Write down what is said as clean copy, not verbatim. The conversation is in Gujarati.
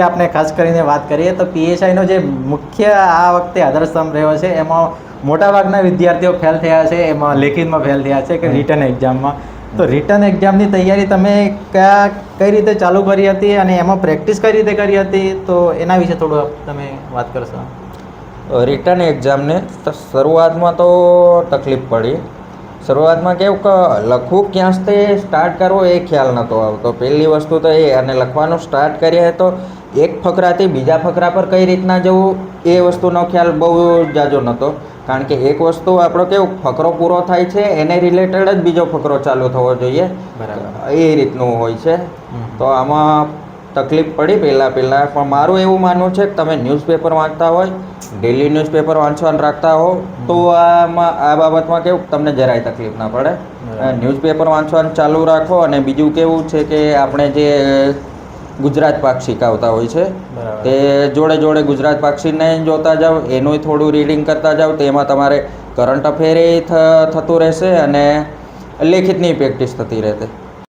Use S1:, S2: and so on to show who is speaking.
S1: આપણે ખાસ કરીને વાત કરીએ તો પીએસઆઈનો જે મુખ્ય આ વખતે આધારસ્તંભ રહ્યો છે એમાં મોટાભાગના વિદ્યાર્થીઓ ફેલ થયા છે, એમાં લેખિતમાં ફેલ થયા છે કે રિટર્ન એક્ઝામમાં. તો રિટર્ન એક્ઝામની તૈયારી તમે કઈ રીતે ચાલુ કરી હતી અને એમાં પ્રેક્ટિસ કઈ રીતે કરી હતી, તો એના વિશે થોડું તમે વાત કરશો.
S2: રિટર્ન એક્ઝામને તો શરૂઆતમાં તો તકલીફ પડી. શરૂઆતમાં કેવું કે લખવું ક્યાંથી સ્ટાર્ટ કરવો એ ખ્યાલ નહોતો આવતો. પહેલી વસ્તુ તો એ, અને લખવાનું સ્ટાર્ટ કરીએ તો એક ફકરાથી બીજા ફકરા પર કઈ રીતના જવું એ વસ્તુનો ખ્યાલ બહુ જાજો નહોતો. કારણ કે એક વસ્તુ આપણો કેવું ફકરો પૂરો થાય છે એને રિલેટેડ જ બીજો ફકરો ચાલુ થવો જોઈએ, એ રીતનું હોય છે. તો આમાં તકલીફ પડી પહેલાં. પણ મારું એવું માનવું છે કે તમે ન્યૂઝપેપર વાંચતા હોય, ડેલી ન્યૂઝપેપર વાંચવાનું રાખતા હો તો આ બાબતમાં કેવું તમને જરાય તકલીફ ના પડે. ન્યૂઝપેપર વાંચવાનું ચાલુ રાખો. અને બીજું કેવું છે કે આપણે જે ગુજરાત પાક્ષિક આવતા હોય છે તે જોડે જોડે ગુજરાત પાક્ષિકને જોતા જાઓ, એનું થોડું રીડિંગ કરતા જાઓ, તો એમાં તમારે કરંટ અફેર થતું રહેશે અને લેખિતની પ્રેક્ટિસ થતી રહેશે.